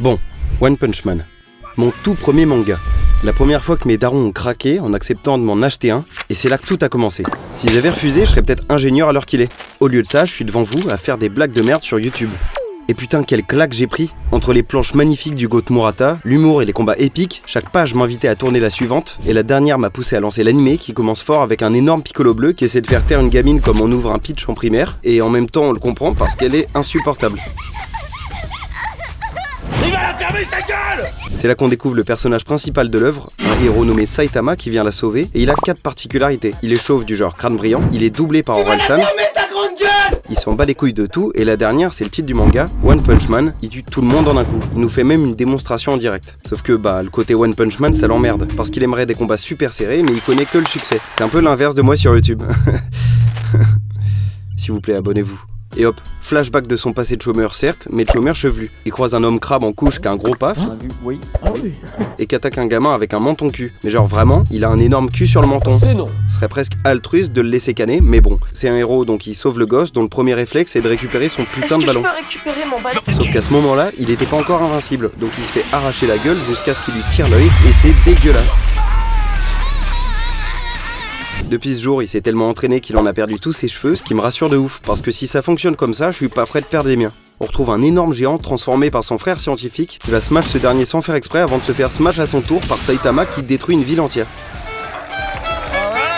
Bon, One Punch Man. Mon tout premier manga. La première fois que mes darons ont craqué en acceptant de m'en acheter un, et c'est là que tout a commencé. S'ils avaient refusé, je serais peut-être ingénieur à l'heure qu'il est. Au lieu de ça, je suis devant vous à faire des blagues de merde sur YouTube. Et putain, quelle claque j'ai pris! Entre les planches magnifiques du GOAT Murata, l'humour et les combats épiques, chaque page m'invitait à tourner la suivante, et la dernière m'a poussé à lancer l'animé qui commence fort avec un énorme piccolo bleu qui essaie de faire taire une gamine comme on ouvre un pitch en primaire, et en même temps on le comprend parce qu'elle est insupportable. Il va la fermer sa gueule! C'est là qu'on découvre le personnage principal de l'œuvre, un héros nommé Saitama qui vient la sauver, et il a 4 particularités. Il est chauve du genre crâne brillant, il est doublé par Orelsan, il s'en bat les couilles de tout, et la dernière, c'est le titre du manga, One Punch Man, il tue tout le monde en un coup. Il nous fait même une démonstration en direct. Sauf que le côté One Punch Man, ça l'emmerde, parce qu'il aimerait des combats super serrés, mais il connaît que le succès. C'est un peu l'inverse de moi sur YouTube. S'il vous plaît, abonnez-vous. Et hop, flashback de son passé de chômeur certes, mais de chômeur chevelu. Il croise un homme crabe en couche qui a un gros paf, et qui attaque un gamin avec un menton cul. Mais genre vraiment, il a un énorme cul sur le menton. C'est non. Ce serait presque altruiste de le laisser canner, mais bon. C'est un héros donc il sauve le gosse dont le premier réflexe est de récupérer son putain de ballon. Je peux récupérer mon ballon? Sauf qu'à ce moment-là, il était pas encore invincible, donc il se fait arracher la gueule jusqu'à ce qu'il lui tire l'œil, et c'est dégueulasse. Depuis ce jour, il s'est tellement entraîné qu'il en a perdu tous ses cheveux, ce qui me rassure de ouf, parce que si ça fonctionne comme ça, je suis pas prêt de perdre les miens. On retrouve un énorme géant transformé par son frère scientifique, qui va smash ce dernier sans faire exprès avant de se faire smash à son tour par Saitama qui détruit une ville entière.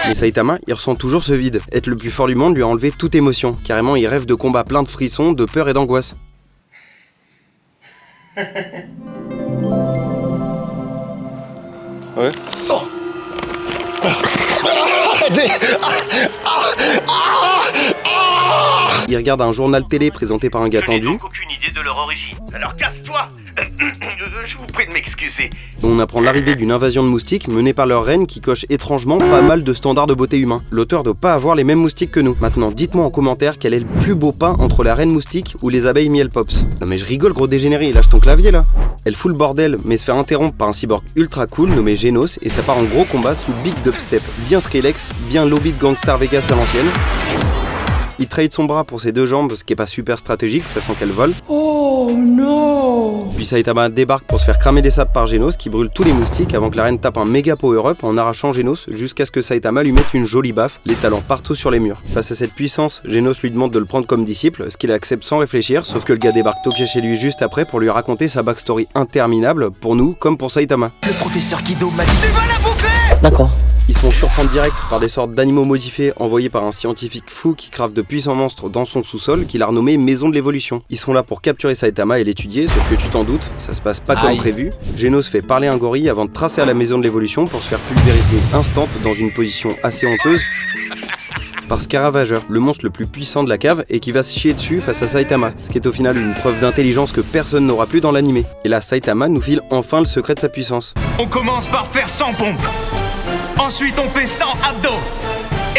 Mais Saitama, il ressent toujours ce vide. Être le plus fort du monde lui a enlevé toute émotion. Carrément, il rêve de combats pleins de frissons, de peur et d'angoisse. Ouais. Il regarde un journal télé présenté par un gars tendu. Je n'ai donc aucune idée de leur origine. Alors casse-toi. Je vous prie de m'excuser. On apprend l'arrivée d'une invasion de moustiques menée par leur reine qui coche étrangement pas mal de standards de beauté humains. L'auteur doit pas avoir les mêmes moustiques que nous. Maintenant, dites-moi en commentaire quel est le plus beau pain entre la reine moustique ou les abeilles miel pops. Non mais je rigole gros dégénéré, lâche ton clavier là. Elle fout le bordel mais se fait interrompre par un cyborg ultra cool nommé Genos et ça part en gros combat sous big dubstep. Bien Skrillex, bien lobby de Gangstar Vegas à l'ancienne. Il trade son bras pour ses 2 jambes, ce qui est pas super stratégique, sachant qu'elle vole. Oh non! Puis Saitama débarque pour se faire cramer des sapes par Genos, qui brûle tous les moustiques avant que la reine tape un méga power-up en arrachant Genos, jusqu'à ce que Saitama lui mette une jolie baffe, l'étalant partout sur les murs. Face à cette puissance, Genos lui demande de le prendre comme disciple, ce qu'il accepte sans réfléchir, sauf que le gars débarque toquer chez lui juste après pour lui raconter sa backstory interminable, pour nous comme pour Saitama. Le professeur Kido m'a dit... Tu vas la bouffer! D'accord. Ils se font surprendre direct par des sortes d'animaux modifiés envoyés par un scientifique fou qui crave de puissants monstres dans son sous-sol qu'il a renommé Maison de l'Évolution. Ils sont là pour capturer Saitama et l'étudier, sauf que tu t'en doutes, ça se passe pas comme prévu. Genos fait parler un gorille avant de tracer à la Maison de l'Évolution pour se faire pulvériser instant dans une position assez honteuse par Scaravageur, le monstre le plus puissant de la cave et qui va se chier dessus face à Saitama, ce qui est au final une preuve d'intelligence que personne n'aura plus dans l'animé. Et là, Saitama nous file enfin le secret de sa puissance. On commence par faire 100 pompes. Ensuite on fait 100 abdos.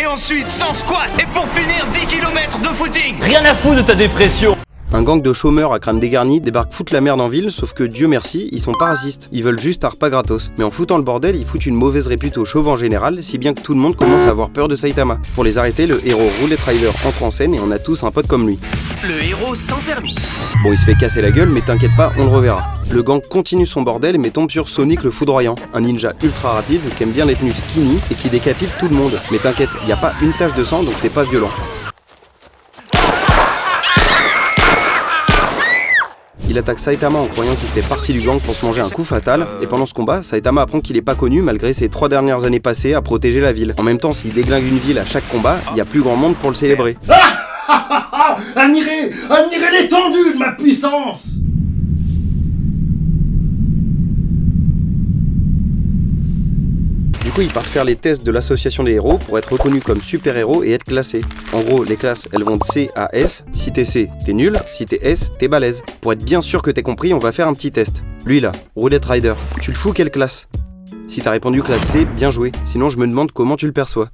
Et ensuite 100 squats. Et pour finir 10 km de footing. Rien à foutre de ta dépression. Un gang de chômeurs à crâne dégarni débarque foutre la merde en ville, sauf que Dieu merci, ils sont pas racistes, ils veulent juste un repas gratos. Mais en foutant le bordel, ils foutent une mauvaise répute aux chauves en général, si bien que tout le monde commence à avoir peur de Saitama. Pour les arrêter, le héros Roulette Rider entre en scène et on a tous un pote comme lui. Le héros sans permis. Bon, il se fait casser la gueule, mais t'inquiète pas, on le reverra. Le gang continue son bordel mais tombe sur Sonic le Foudroyant, un ninja ultra rapide qui aime bien les tenues skinny et qui décapite tout le monde. Mais t'inquiète, y a pas une tache de sang donc c'est pas violent. Il attaque Saitama en croyant qu'il fait partie du gang pour se manger un coup fatal, et pendant ce combat, Saitama apprend qu'il est pas connu malgré ses 3 dernières années passées à protéger la ville. En même temps, s'il déglingue une ville à chaque combat, il y a plus grand monde pour le célébrer. Admirez l'étendue de ma puissance! Du coup, ils partent faire les tests de l'association des héros pour être reconnus comme super-héros et être classés. En gros, les classes, elles vont de C à S. Si t'es C, t'es nul. Si t'es S, t'es balèze. Pour être bien sûr que t'es compris, on va faire un petit test. Lui là, Roulette Rider, tu le fous quelle classe? Si t'as répondu classe C, bien joué. Sinon, je me demande comment tu le perçois.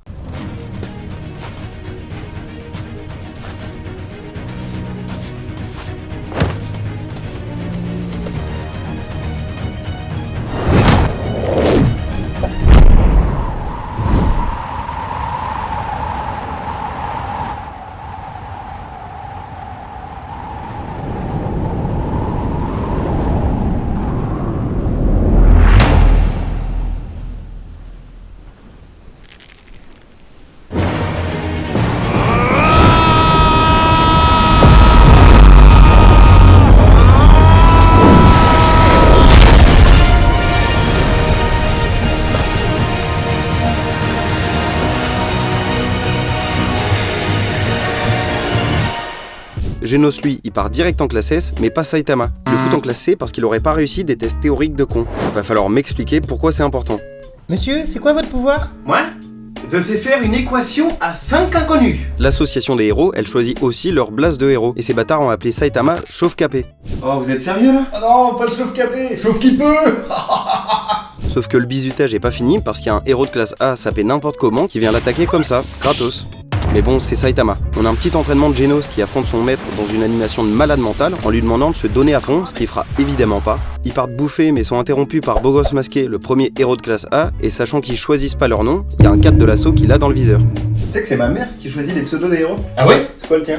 Genos lui, il part direct en classe S, mais pas Saitama. Il le fout en classe C parce qu'il aurait pas réussi des tests théoriques de con. Va falloir m'expliquer pourquoi c'est important. Monsieur, c'est quoi votre pouvoir? Moi, je sais faire une équation à 5 inconnus. L'association des héros, elle choisit aussi leur blase de héros, et ces bâtards ont appelé Saitama Chauve-Capé. Oh, vous êtes sérieux là? Ah non, pas le chauve-capé. Chauve qui peut. Sauf que le bizutage est pas fini parce qu'il y a un héros de classe A sapé n'importe comment qui vient l'attaquer comme ça, gratos. Mais bon, c'est Saitama. On a un petit entraînement de Genos qui affronte son maître dans une animation de malade mental en lui demandant de se donner à fond, ce qu'il fera évidemment pas. Ils partent bouffer mais sont interrompus par Beau Gosse Masqué, le premier héros de classe A, et sachant qu'ils choisissent pas leur nom, il y a un cadre de l'assaut qu'il a dans le viseur. Tu sais que c'est ma mère qui choisit les pseudos des héros? Ah ouais? C'est quoi le tien?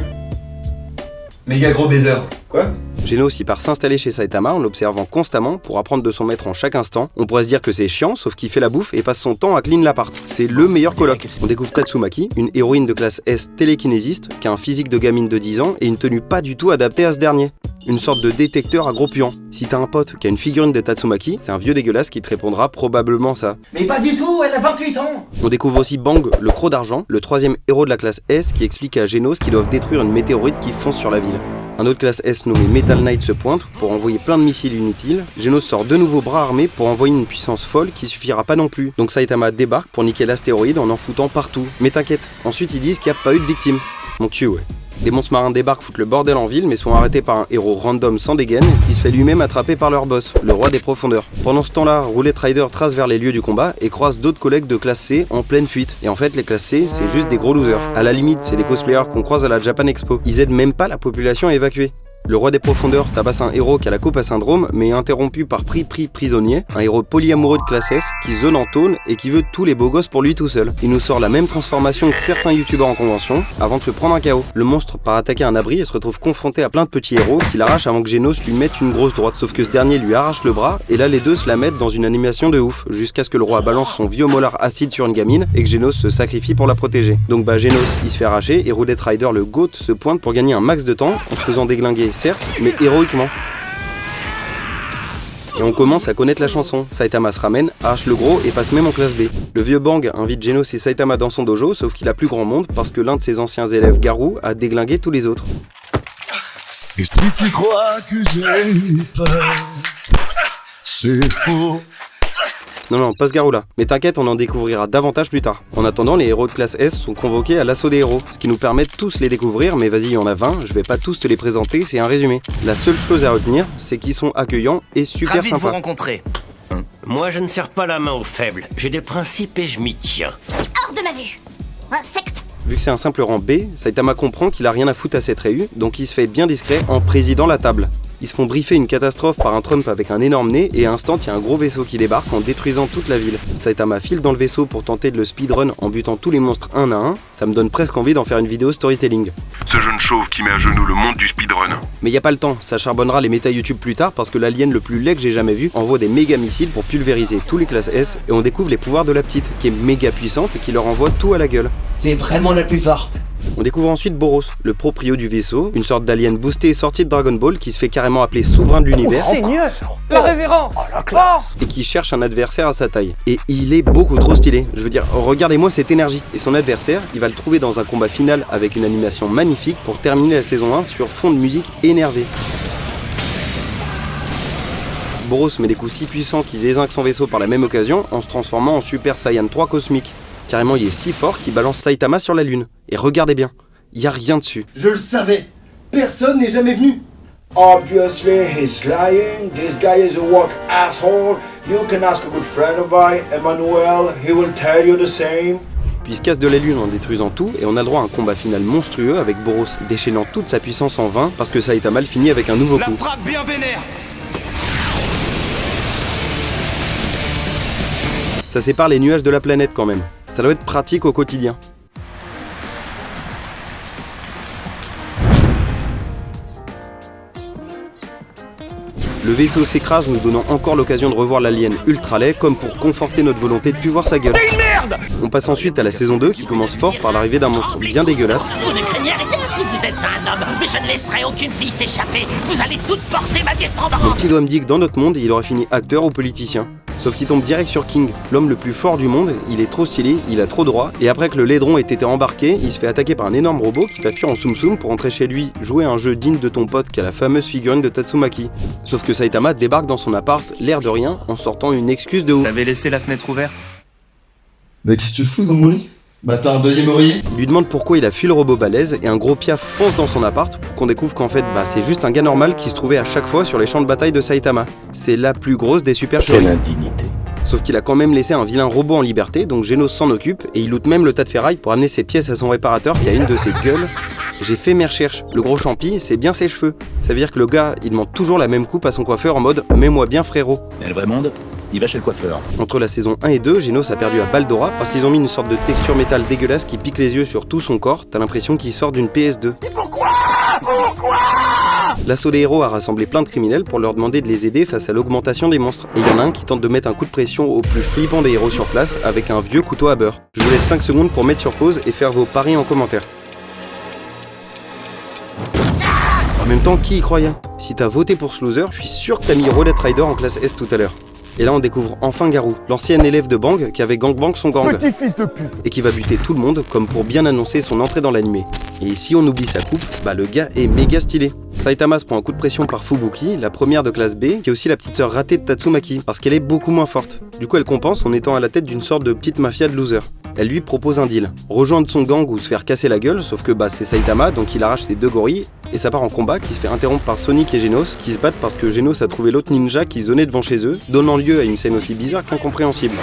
Méga gros baiser. Quoi? Genos il part s'installer chez Saitama en l'observant constamment pour apprendre de son maître en chaque instant. On pourrait se dire que c'est chiant, sauf qu'il fait la bouffe et passe son temps à clean l'appart. C'est le meilleur coloc. On découvre Tatsumaki, une héroïne de classe S télékinésiste, qui a un physique de gamine de 10 ans et une tenue pas du tout adaptée à ce dernier. Une sorte de détecteur à gros puants. Si t'as un pote qui a une figurine de Tatsumaki, c'est un vieux dégueulasse qui te répondra probablement ça. Mais pas du tout, elle a 28 ans. On découvre aussi Bang, le croc d'argent, le troisième héros de la classe S qui explique à Genos qu'ils doivent détruire une météorite qui fonce sur la ville. Un autre classe S nommé Metal Knight se pointe pour envoyer plein de missiles inutiles. Genos sort de nouveaux bras armés pour envoyer une puissance folle qui suffira pas non plus. Donc Saitama débarque pour niquer l'astéroïde en foutant partout. Mais t'inquiète, ensuite ils disent qu'il n'y a pas eu de victime. Mon cul, ouais. Des monstres marins débarquent, foutent le bordel en ville, mais sont arrêtés par un héros random sans dégaine qui se fait lui-même attraper par leur boss, le roi des profondeurs. Pendant ce temps-là, Roulette Rider trace vers les lieux du combat et croise d'autres collègues de classe C en pleine fuite. Et en fait, les classes C, c'est juste des gros losers. À la limite, c'est des cosplayers qu'on croise à la Japan Expo. Ils aident même pas la population à évacuer. Le roi des profondeurs tabasse un héros qui a la coupe à syndrome, mais est interrompu par prisonnier, un héros polyamoureux de classe S qui zone en tône et qui veut tous les beaux gosses pour lui tout seul. Il nous sort la même transformation que certains youtubeurs en convention, avant de se prendre un KO. Le monstre part attaquer un abri et se retrouve confronté à plein de petits héros qui l'arrachent avant que Genos lui mette une grosse droite. Sauf que ce dernier lui arrache le bras, et là les deux se la mettent dans une animation de ouf, jusqu'à ce que le roi balance son vieux molar acide sur une gamine et que Genos se sacrifie pour la protéger. Donc Genos il se fait arracher et Roulette Rider le GOAT se pointe pour gagner un max de temps en se faisant déglinguer certes, mais héroïquement. Et on commence à connaître la chanson. Saitama se ramène, arrache le gros et passe même en classe B. Le vieux Bang invite Genos et Saitama dans son dojo, sauf qu'il a plus grand monde parce que l'un de ses anciens élèves, Garou, a déglingué tous les autres. Et si tu crois que j'ai peur, c'est faux. Non, pas ce Garou-là. Mais t'inquiète, on en découvrira davantage plus tard. En attendant, les héros de classe S sont convoqués à l'assaut des héros, ce qui nous permet de tous les découvrir, mais vas-y, il y en a 20, je vais pas tous te les présenter, c'est un résumé. La seule chose à retenir, c'est qu'ils sont accueillants et super Ravi de vous sympas. rencontrer. Moi, je ne serre pas la main aux faibles. J'ai des principes et je m'y tiens. Hors de ma vue. Insecte. Vu que c'est un simple rang B, Saitama comprend qu'il a rien à foutre à cette réu, donc il se fait bien discret en présidant la table. Ils se font briefer une catastrophe par un Trump avec un énorme nez et à instant il y a un gros vaisseau qui débarque en détruisant toute la ville. Saitama file dans le vaisseau pour tenter de le speedrun en butant tous les monstres un à un, ça me donne presque envie d'en faire une vidéo storytelling. Ce jeune chauve qui met à genoux le monde du speedrun. Mais y a pas le temps, ça charbonnera les méta YouTube plus tard parce que l'alien le plus laid que j'ai jamais vu envoie des méga missiles pour pulvériser tous les classes S et on découvre les pouvoirs de la petite qui est méga puissante et qui leur envoie tout à la gueule. C'est vraiment la plus forte. On découvre ensuite Boros, le proprio du vaisseau, une sorte d'alien boosté sorti de Dragon Ball qui se fait carrément appeler souverain de l'univers. Seigneur, la révérence. Et qui cherche un adversaire à sa taille. Et il est beaucoup trop stylé. Je veux dire, regardez-moi cette énergie. Et son adversaire, il va le trouver dans un combat final avec une animation magnifique pour terminer la saison 1 sur fond de musique énervé. Boros met des coups si puissants qu'il dézingue son vaisseau par la même occasion en se transformant en Super Saiyan 3 cosmique. Carrément, il est si fort qu'il balance Saitama sur la lune. Et regardez bien, y a rien dessus. Je le savais. Personne n'est jamais venu. Obviously, he's lying. This guy is a woke asshole. You can ask a good friend of mine, Emmanuel. He will tell you the same. Puis il se casse de la lune en détruisant tout et on a le droit à un combat final monstrueux avec Boros déchaînant toute sa puissance en vain parce que Saitama le finit avec un nouveau coup. La frappe bien vénère. Ça sépare les nuages de la planète quand même. Ça doit être pratique au quotidien. Le vaisseau s'écrase, nous donnant encore l'occasion de revoir l'alien ultra laid, comme pour conforter notre volonté de plus voir sa gueule. On passe ensuite à la saison 2 qui commence fort par l'arrivée d'un monstre bien dégueulasse. Vous ne craignez rien si vous êtes un homme, mais je ne laisserai aucune fille s'échapper. Vous allez toutes porter ma descendance. Donc qui doit me dire que dans notre monde, il aurait fini acteur ou politicien? Sauf qu'il tombe direct sur King, l'homme le plus fort du monde, il est trop stylé, il a trop droit, et après que le laidron ait été embarqué, il se fait attaquer par un énorme robot qui va fuir en Tsum Tsum pour rentrer chez lui, jouer à un jeu digne de ton pote qui a la fameuse figurine de Tatsumaki. Sauf que Saitama débarque dans son appart, l'air de rien, en sortant une excuse de ouf. T'avais laissé la fenêtre ouverte? Bah qu'est-ce que tu fous dans mon lit? Bah t'as un deuxième oreiller? Il lui demande pourquoi il a fui le robot balèze et un gros piaf fonce dans son appart pour qu'on découvre qu'en fait c'est juste un gars normal qui se trouvait à chaque fois sur les champs de bataille de Saitama. C'est la plus grosse des super chéries. Quelle indignité. Sauf qu'il a quand même laissé un vilain robot en liberté, donc Genos s'en occupe et il loot même le tas de ferraille pour amener ses pièces à son réparateur qui a une de ses gueules. J'ai fait mes recherches, le gros champi c'est bien ses cheveux. Ça veut dire que le gars il demande toujours la même coupe à son coiffeur en mode « mets-moi bien frérot ». Et le vrai monde, il va chez le coiffeur. Entre la saison 1 et 2, Genos a perdu à Baldora parce qu'ils ont mis une sorte de texture métal dégueulasse qui pique les yeux sur tout son corps, t'as l'impression qu'il sort d'une PS2. Mais pourquoi L'assaut des héros a rassemblé plein de criminels pour leur demander de les aider face à l'augmentation des monstres. Et il y en a un qui tente de mettre un coup de pression au plus flippant des héros sur place avec un vieux couteau à beurre. Je vous laisse 5 secondes pour mettre sur pause et faire vos paris en commentaire. En même temps, qui y croyait? Si t'as voté pour ce loser, je suis sûr que t'as mis Roulette Rider en classe S tout à l'heure. Et là on découvre enfin Garou, l'ancien élève de Bang qui avait gangbang son gang. Petit fils de pute. Et qui va buter tout le monde comme pour bien annoncer son entrée dans l'animé. Et si on oublie sa coupe, le gars est méga stylé. Saitama se prend un coup de pression par Fubuki, la première de classe B, qui est aussi la petite sœur ratée de Tatsumaki, parce qu'elle est beaucoup moins forte. Du coup elle compense en étant à la tête d'une sorte de petite mafia de losers. Elle lui propose un deal, rejoindre son gang ou se faire casser la gueule, sauf que c'est Saitama, donc il arrache ses 2 gorilles, et ça part en combat qui se fait interrompre par Sonic et Genos, qui se battent parce que Genos a trouvé l'autre ninja qui zonait devant chez eux, donnant lieu à une scène aussi bizarre qu'incompréhensible.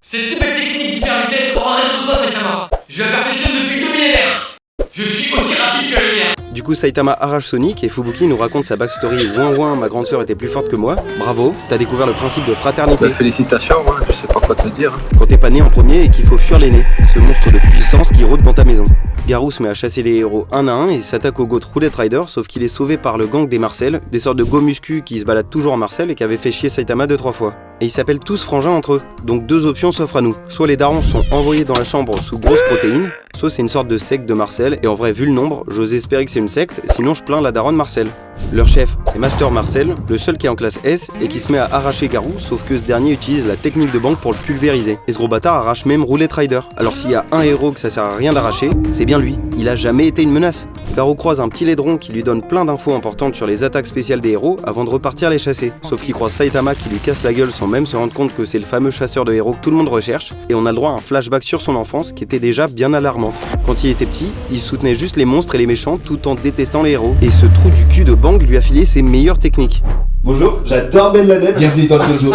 C'est une nouvelle technique d'hyper vitesse pour un réseau de toi, Saitama. Je la perfectionne depuis 2 millénaires. Je suis aussi rapide que la lumière. Du coup Saitama arrache Sonic et Fubuki nous raconte sa backstory « Ouin ouin, ma grande sœur était plus forte que moi ». Bravo, t'as découvert le principe de fraternité. Félicitations, je sais pas quoi te dire. Quand t'es pas né en premier et qu'il faut fuir l'aîné, ce monstre de puissance qui rôde dans ta maison. Garou se met à chasser les héros un à un et s'attaque au GOAT Roulette Rider, sauf qu'il est sauvé par le gang des Marcel, des sortes de go muscu qui se baladent toujours en Marcel et qui avaient fait chier Saitama 2-3 fois. Et ils s'appellent tous frangins entre eux, donc 2 options s'offrent à nous. Soit les darons sont envoyés dans la chambre sous grosse protéine, soit c'est une sorte de secte de Marcel, et en vrai vu le nombre, j'ose espérer que c'est une secte, sinon je plains la daronne Marcel. Leur chef, c'est Master Marcel, le seul qui est en classe S et qui se met à arracher Garou, sauf que ce dernier utilise la technique de Bang pour le pulvériser. Et ce gros bâtard arrache même Roulette Rider. Alors s'il y a un héros que ça sert à rien d'arracher, c'est bien lui. Il a jamais été une menace. Garou croise un petit laidron qui lui donne plein d'infos importantes sur les attaques spéciales des héros avant de repartir les chasser. Sauf qu'il croise Saitama qui lui casse la gueule sans même se rendre compte que c'est le fameux chasseur de héros que tout le monde recherche, et on a le droit à un flashback sur son enfance qui était déjà bien alarmante. Quand il était petit, il soutenait juste les monstres et les méchants tout en détestant les héros. Et ce trou du cul de Bang lui a filé ses meilleures techniques. Bonjour, j'adore Ben Laden. Bienvenue dans le dojo.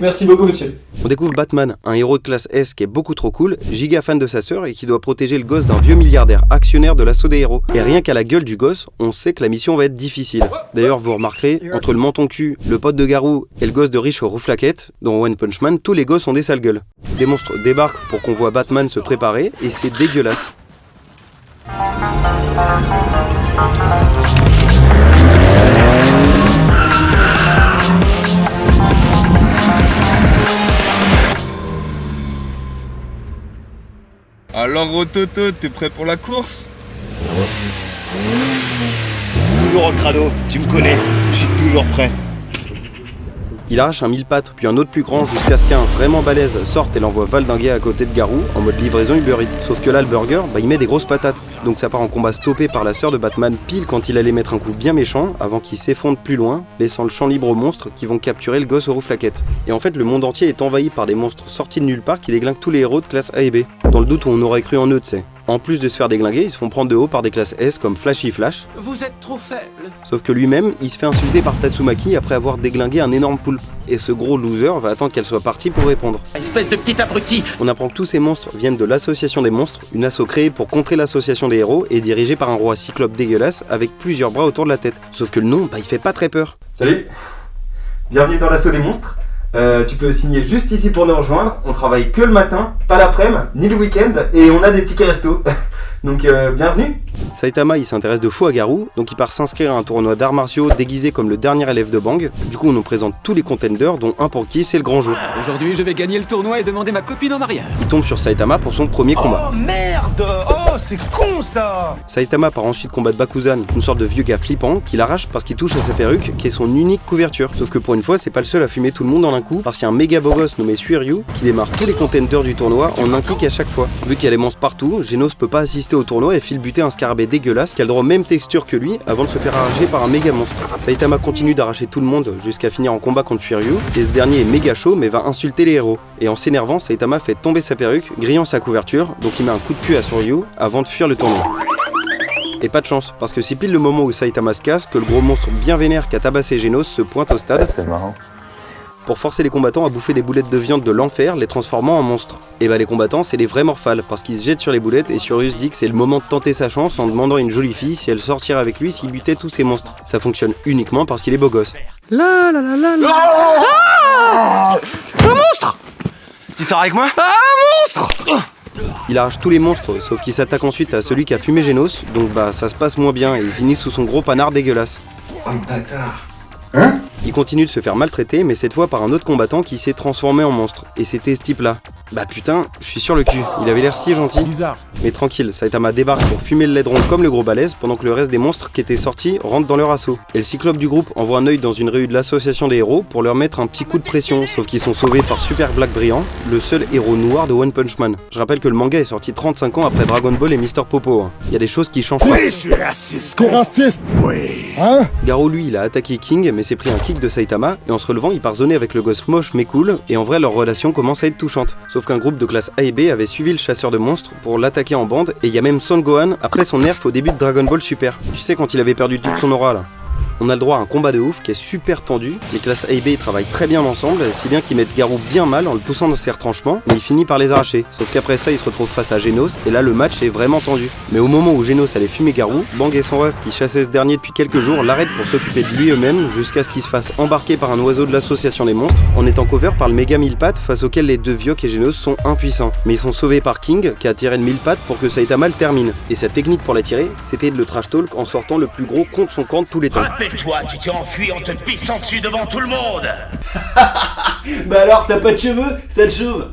Merci beaucoup, monsieur. On découvre Batman, un héros de classe S qui est beaucoup trop cool, giga fan de sa sœur et qui doit protéger le gosse d'un vieux milliardaire actionnaire de l'assaut des héros. Et rien qu'à la gueule du gosse, on sait que la mission va être difficile. D'ailleurs, vous remarquerez, entre le menton cul, le pote de Garou et le gosse de riche aux rouflaquettes, dans One Punch Man, tous les gosses ont des sales gueules. Des monstres débarquent pour qu'on voit Batman se préparer et c'est dégueulasse. Alors Rototo, t'es prêt pour la course? Toujours au crado, tu me connais, je suis toujours prêt. Il arrache un 1000 pattes, puis un autre plus grand jusqu'à ce qu'un vraiment balèze sorte et l'envoie valdinguer à côté de Garou en mode livraison Uber Eats. Sauf que là le burger, il met des grosses patates. Donc ça part en combat stoppé par la sœur de Batman pile quand il allait mettre un coup bien méchant avant qu'il s'effondre plus loin, laissant le champ libre aux monstres qui vont capturer le gosse aux rouflaquettes. Et en fait le monde entier est envahi par des monstres sortis de nulle part qui déglinguent tous les héros de classe A et B. Dans le doute où on aurait cru en eux, tu sais. En plus de se faire déglinguer, ils se font prendre de haut par des classes S comme Flashy Flash. Vous êtes trop faible. Sauf que lui-même, il se fait insulter par Tatsumaki après avoir déglingué un énorme poulpe. Et ce gros loser va attendre qu'elle soit partie pour répondre. Espèce de petit abruti. On apprend que tous ces monstres viennent de l'association des monstres, une asso créée pour contrer l'association des héros et dirigée par un roi cyclope dégueulasse avec plusieurs bras autour de la tête. Sauf que le nom, il fait pas très peur. Salut, bienvenue dans l'assaut des monstres. Tu peux signer juste ici pour nous rejoindre. On travaille que le matin, pas l'après-midi, ni le week-end, et on a des tickets resto. Donc bienvenue. Saitama il s'intéresse de fou à Garou, donc il part s'inscrire à un tournoi d'arts martiaux déguisé comme le dernier élève de Bang. Du coup on nous présente tous les contenders, dont un pour qui c'est le grand jour. Aujourd'hui je vais gagner le tournoi et demander ma copine en mariage. Il tombe sur Saitama pour son premier combat. Oh merde! Oh Oh, c'est con ça! Saitama part ensuite combattre Bakuzan, une sorte de vieux gars flippant qui l'arrache parce qu'il touche à sa perruque qui est son unique couverture. Sauf que pour une fois, c'est pas le seul à fumer tout le monde en un coup parce qu'il y a un méga beau gosse nommé Suiryu qui démarre tous les contenders du tournoi en un kick à chaque fois. Vu qu'il y a les monstres partout, Genos peut pas assister au tournoi et file buter un scarabée dégueulasse qui a le droit aux mêmes textures que lui avant de se faire arracher par un méga monstre. Saitama continue d'arracher tout le monde jusqu'à finir en combat contre Suiryu et ce dernier est méga chaud mais va insulter les héros. Et en s'énervant, Saitama fait tomber sa perruque, grillant sa couverture, donc il met un coup de cul à Suiryu avant de fuir le tournoi. Et pas de chance, parce que c'est pile le moment où Saitama se casse que le gros monstre bien vénère qu'a tabassé Genos se pointe au stade. C'est marrant. Pour forcer les combattants à bouffer des boulettes de viande de l'enfer, les transformant en monstres. Et bah les combattants c'est des vrais morphales, parce qu'ils se jettent sur les boulettes et Surius dit que c'est le moment de tenter sa chance en demandant à une jolie fille si elle sortirait avec lui s'il butait tous ces monstres. Ça fonctionne uniquement parce qu'il est beau gosse. La la la la la. Ah, un monstre! Tu sors avec moi? Ah, un monstre! Il arrache tous les monstres, sauf qu'il s'attaque ensuite à celui qui a fumé Genos, donc bah ça se passe moins bien et il finit sous son gros panard dégueulasse. Oh le bâtard! Hein? Il continue de se faire maltraiter, mais cette fois par un autre combattant qui s'est transformé en monstre, et c'était ce type-là. Bah putain, je suis sur le cul, il avait l'air si gentil. Bizarre. Mais tranquille, Saitama débarque pour fumer le laidron comme le gros balèze, pendant que le reste des monstres qui étaient sortis rentrent dans leur assaut. Et le cyclope du groupe envoie un œil dans une rue de l'association des héros pour leur mettre un petit coup de pression, sauf qu'ils sont sauvés par Super Black Brillant, le seul héros noir de One Punch Man. Je rappelle que le manga est sorti 35 ans après Dragon Ball et Mr. Popo. Il y a des choses qui changent pas. Oui, je suis raciste. T'es raciste? Oui. Hein? Garou lui, il a attaqué King, mais s'est pris un kick de Saitama, et en se relevant, il part zoner avec le gosse moche mais cool, et en vrai leur relation commence à être touchante. Sauf qu'un groupe de classe A et B avait suivi le chasseur de monstres pour l'attaquer en bande, et il y a même Son Gohan après son nerf au début de Dragon Ball Super. Tu sais quand il avait perdu toute son aura là. On a le droit à un combat de ouf qui est super tendu, les classes A et B travaillent très bien ensemble, si bien qu'ils mettent Garou bien mal en le poussant dans ses retranchements, mais il finit par les arracher. Sauf qu'après ça, il se retrouve face à Genos, et là le match est vraiment tendu. Mais au moment où Genos allait fumer Garou, Bang et son ref qui chassait ce dernier depuis quelques jours l'arrêtent pour s'occuper de lui eux-mêmes, jusqu'à ce qu'il se fasse embarquer par un oiseau de l'association des monstres, en étant cover par le méga mille pattes face auquel les deux Viok et Genos sont impuissants. Mais ils sont sauvés par King, qui a tiré le mille pattes pour que Saitama le termine. Et sa technique pour l'attirer, c'était de le trash talk en sortant le plus gros contre son camp de tous les temps. Rappelle-toi, tu t'es enfui en te pissant dessus devant tout le monde. Bah alors, t'as pas de cheveux, sale chauve?